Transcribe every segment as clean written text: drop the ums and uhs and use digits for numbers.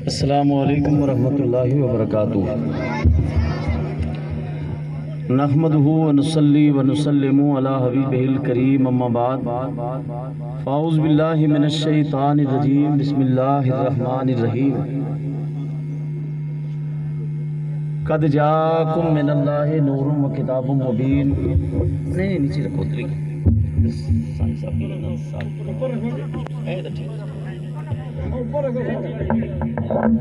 السلام علیکم ورحمۃ اللہ وبرکاتہ۔ نحمدہ ونصلی ونسلم علی حبیبہ الکریم، اما بعد فاعوذ باللہ من الشیطان الرجیم، بسم اللہ الرحمن الرحیم۔ قد جاءکم من اللہ نور و کتاب مبین۔ نہیں نیچے رکھو تری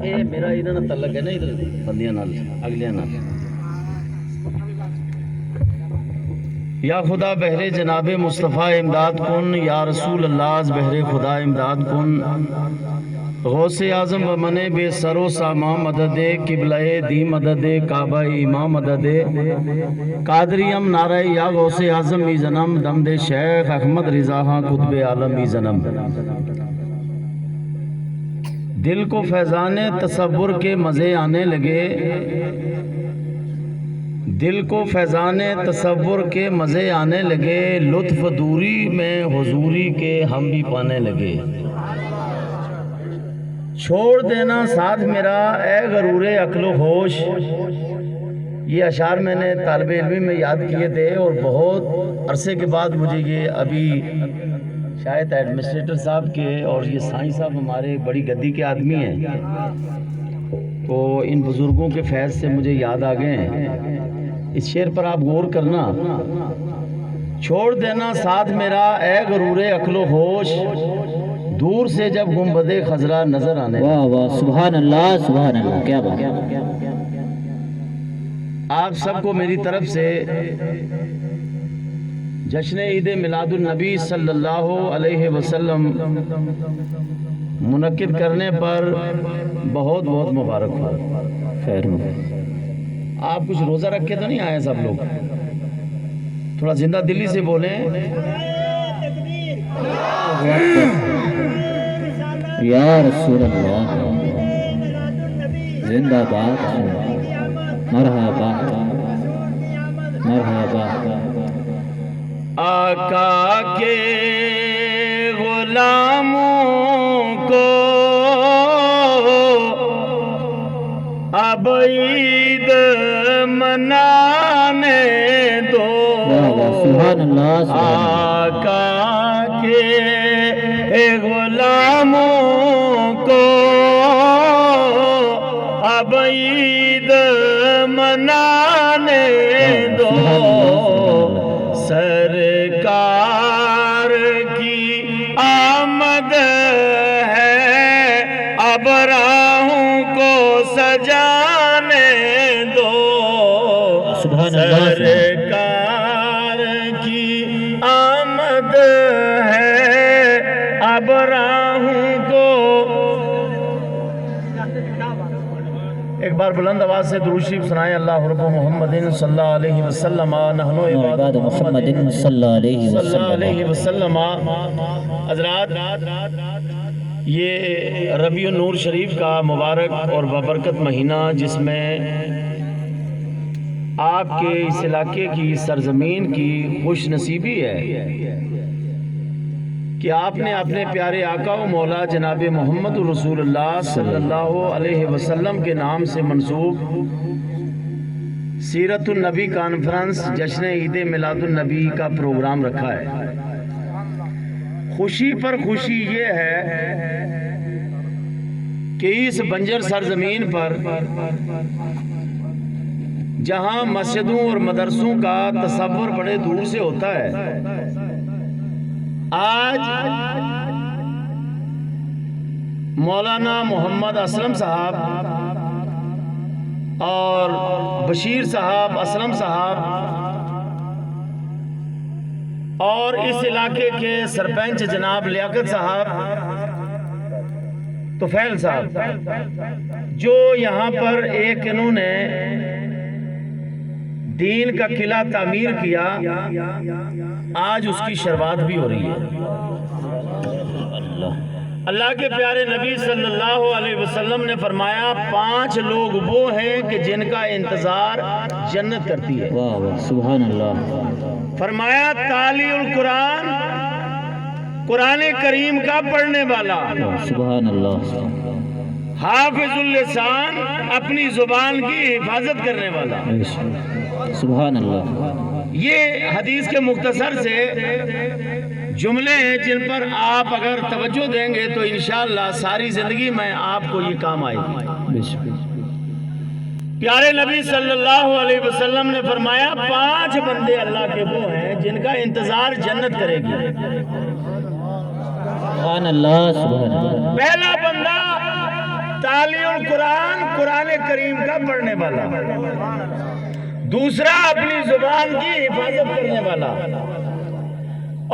اے میرا ادھر نہ تعلق ہے نا، ادھر بندیاں نال اگلیاں نال۔ یا خدا بہرے جناب مصطفیٰ امداد کن، یا رسول اللہ بہرے خدا امداد کن۔ غوث اعظم و من بے سر و ساما مدد، قبلہ دی مدد، کعبہ امام مدد، قادریم نعرہ یا غوث اعظم می زنم، دم دے شیخ احمد رضا ہاں قطب عالم می زنم۔ دل کو فیضان تصور کے مزے آنے لگے، دل کو فیضان تصور کے مزے آنے لگے، لطف دوری میں حضوری کے ہم بھی پانے لگے۔ چھوڑ دینا ساتھ میرا اے غرور عقل و ہوش۔ یہ اشعار میں نے طالب علمی میں یاد کیے تھے، اور بہت عرصے کے بعد مجھے یہ ابھی شاید ایڈمنسٹریٹر صاحب کے اور یہ سائیں صاحب ہمارے بڑی گدی کے آدمی ہیں، تو ان بزرگوں کے فیض سے مجھے یاد آ گئے ہیں۔ اس شعر پر آپ غور کرنا۔ چھوڑ دینا ساتھ میرا اے غرور عقل و ہوش، دور سے جب گنبد خضرا نظر آنے۔ واہ واہ، سبحان اللہ سبحان اللہ، کیا بات ہے۔ آپ سب کو میری طرف سے جشن عید میلاد النبی صلی اللہ علیہ وسلم منعقد کرنے پر بہت بہت مبارکباد۔ خیر آپ کچھ روزہ رکھ کے تو نہیں آئے سب لوگ؟ تھوڑا زندہ دلی سے بولیں۔ یا رسول اللہ، زندہ باد، مرحبا مرحبا۔ آقا کے غلاموں کو اب عید منانے دو، سبحان اللہ۔ آقا کے غلاموں کو اب عید منانے دو، سرکار کی آمد ہے اب راہوں کو سجانے دو، سرکار کی آمد ہے اب راہوں کو۔ ایک بار بلند آواز سے درود شریف سنائیں۔ اللہ رب محمد صلی اللہ علیہ وسلم، نحن عباد محمد صلی اللہ علیہ وسلم۔ حضرات، یہ ربیع النور شریف کا مبارک اور بابرکت مہینہ، جس میں آپ کے اس علاقے کی سرزمین کی خوش نصیبی ہے کہ آپ نے اپنے پیارے آقا و مولا جناب محمد رسول اللہ صلی اللہ علیہ وسلم کے نام سے منسوب سیرت النبی کانفرنس جشن عید میلاد النبی کا پروگرام رکھا ہے۔ خوشی پر خوشی یہ ہے کہ اس بنجر سرزمین پر، جہاں مسجدوں اور مدرسوں کا تصور بڑے دور سے ہوتا ہے، آج مولانا محمد اسلم صاحب اور بشیر صاحب اسلم صاحب اور اس علاقے کے سرپنچ جناب لیاقت صاحب طفیل صاحب، جو یہاں پر ایک انہوں نے دین کا قلعہ تعمیر کیا، آج اس کی شروعات بھی ہو رہی ہے۔ اللہ کے پیارے نبی صلی اللہ علیہ وسلم نے فرمایا 5 لوگ وہ ہیں کہ جن کا انتظار جنت کرتی ہے. واہ واہ سبحان اللہ. فرمایا تالی القرآن، قرآن کریم کا پڑھنے والا. سبحان اللہ. حافظ اللسان، اپنی زبان کی حفاظت کرنے والا. سبحان اللہ. یہ حدیث کے مختصر سے جملے ہیں جن پر آپ اگر توجہ دیں گے تو انشاءاللہ ساری زندگی میں آپ کو یہ کام آئے گی. پیارے نبی صلی اللہ علیہ وسلم نے فرمایا 5 بندے اللہ کے وہ ہیں جن کا انتظار جنت کرے گی. سبحان اللہ. سبحان اللہ. پہلا بندہ تالی القرآن، قرآن کریم کا پڑھنے والا. دوسرا اپنی زبان کی حفاظت کرنے والا.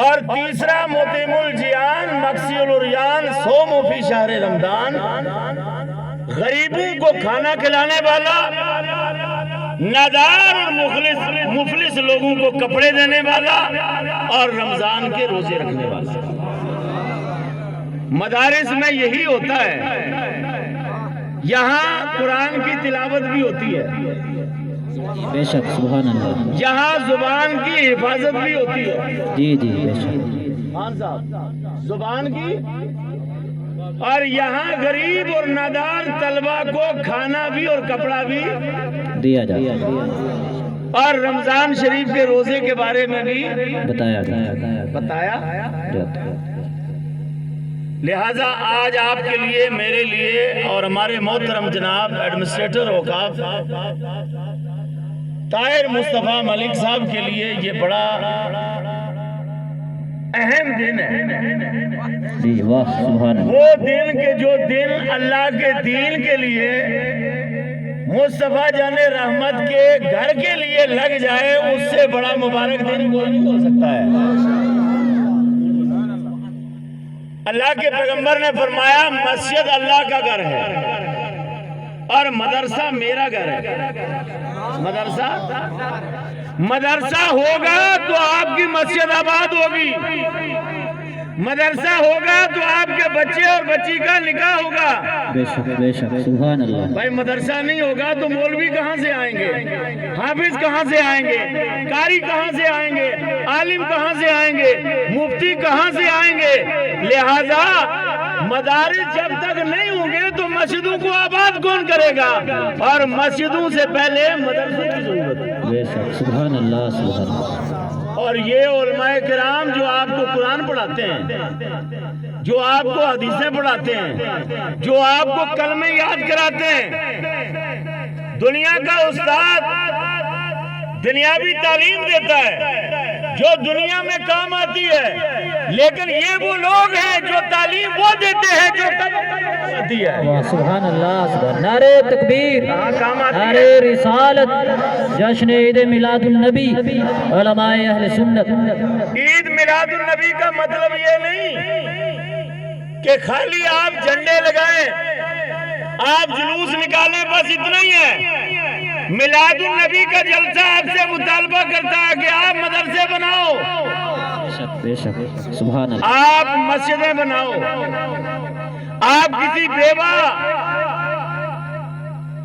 اور تیسرا مطعم الجیان، مقصی العریان، صوم فی شہر رمضان، غریبوں کو کھانا کھلانے والا، نادار اور مفلس لوگوں کو کپڑے دینے والا، اور رمضان کے روزے رکھنے والا. مدارس میں یہی ہوتا ہے، یہاں قرآن کی تلاوت بھی ہوتی ہے، بے شک. سبحان اللہ. یہاں زبان کی حفاظت بھی ہوتی ہے. جی جی بے شک. خان صاحب، زبان کی. اور یہاں غریب اور نادار طلبہ کو کھانا بھی اور کپڑا بھی دیا جاتا ہے، اور رمضان شریف کے روزے کے بارے میں بھی بتایا بتایا جاتا ہے. لہٰذا آج آپ کے لیے، میرے لیے اور ہمارے محترم جناب ایڈمنسٹریٹر اوقاف طاہر مصطفیٰ ملک صاحب کے لیے یہ بڑا اہم دن ہے. جی واہ سبحان اللہ. وہ دن کے جو دن اللہ کے دین کے لیے، مصطفیٰ جان رحمت کے گھر کے لیے لگ جائے، اس سے بڑا مبارک دن کوئی نہیں ہو سکتا ہے. اللہ کے پیغمبر نے فرمایا مسجد اللہ کا گھر ہے اور مدرسہ میرا گھر ہے. مدرسہ ہوگا تو آپ کی مسجد آباد ہوگی. مدرسہ ہوگا تو آپ کے بچے اور بچی کا نکاح ہوگا. بے شک بے شک. سبحان اللہ. بھائی مدرسہ نہیں ہوگا تو مولوی کہاں سے آئیں گے، حافظ کہاں سے آئیں گے، قاری کہاں سے آئیں گے، عالم کہاں سے آئیں گے، مفتی کہاں سے آئیں گے. لہذا مدارس جب تک نہیں ہوں گے تو مسجدوں کو آباد کون کرے گا، اور مسجدوں سے پہلے مدرسے کی ضرورت ہے. بے شک. سبحان اللہ. سبحان اللہ. اور یہ علماء کرام جو آپ کو قرآن پڑھاتے ہیں، جو آپ کو حدیثیں پڑھاتے ہیں، جو آپ کو کلمے یاد کراتے ہیں، دنیا کا استاد دنیاوی تعلیم دیتا ہے جو دنیا میں کام آتی ہے، لیکن یہ وہ لوگ ہیں جو تعلیم وہ دیتے ہیں جو آتی ہے. سبحان اللہ. سبحان. نعرہ تکبیر، کام آتی نعرہ ہے. رسالت، جشن عید میلاد النبی، علماء اہل سنت. عید میلاد النبی کا مطلب یہ نہیں کہ خالی آپ جھنڈے لگائیں، آپ جلوس نکالیں، بس اتنا ہی ہے. میلاد النبی کا جلسہ آپ سے مطالبہ کرتا ہے کہ آپ مدرسے بناؤ، بے شک. سبحان اللہ. آپ مسجدیں بناؤ، آپ کسی بیوہ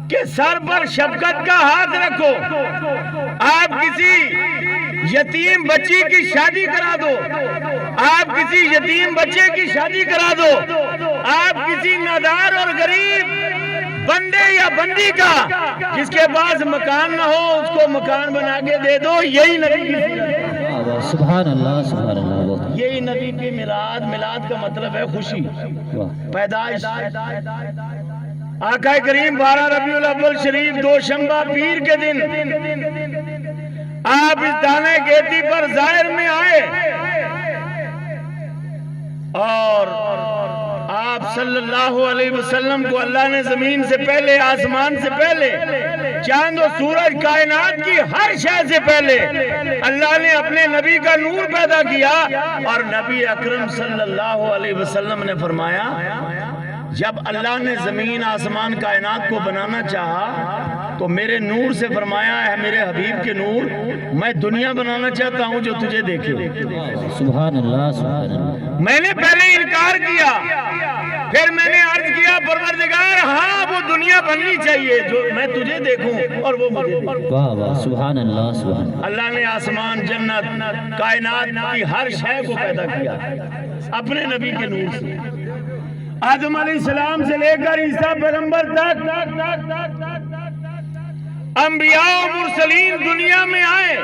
کے سر پر شفقت کا ہاتھ رکھو، آپ کسی یتیم بچی کی شادی کرا دو، آپ کسی یتیم بچے کی شادی کرا دو، آپ کسی نادار اور غریب بندے یا بندی کا جس کے پاس مکان نہ ہو اس کو مکان بنا کے دے دو. یہی نبی کی سبحان اللہ. سبحان اللہ. یہی نبی کی میلاد کا مطلب ہے خوشی، پیدائش. آقا کریم 12 ربیع الاول شریف دوشنبہ پیر کے دن آپ اس دانے گیتی پر ظاہر میں آئے اور آپ صلی اللہ علیہ وسلم کو اللہ نے زمین سے پہلے، آسمان سے پہلے، چاند و سورج، کائنات کی ہر شے سے پہلے اللہ نے اپنے نبی کا نور پیدا کیا. اور نبی اکرم صلی اللہ علیہ وسلم نے فرمایا جب اللہ نے زمین، آسمان، کائنات کو بنانا چاہا تو میرے نور سے فرمایا ہے میرے حبیب کے نور میں دنیا بنانا چاہتا ہوں جو تجھے دیکھے سبحان اللہ سبحان اللہ میں نے پہلے انکار کیا پھر میں نے عرض کیا پروردگار ہاں وہ دنیا بننی چاہیے جو میں تجھے دیکھوں اور وہ مجھے دیکھے واہ واہ سبحان اللہ سبحان اللہ اللہ نے آسمان جنت کائنات کی ہر شے کو پیدا کیا اپنے نبی کے نور سے آدم علیہ السلام سے لے کر عیسیٰ پیغمبر تک انبیاء و مرسلین دنیا میں آئے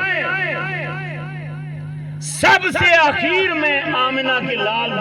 سب سے آخر میں آمنہ کے لال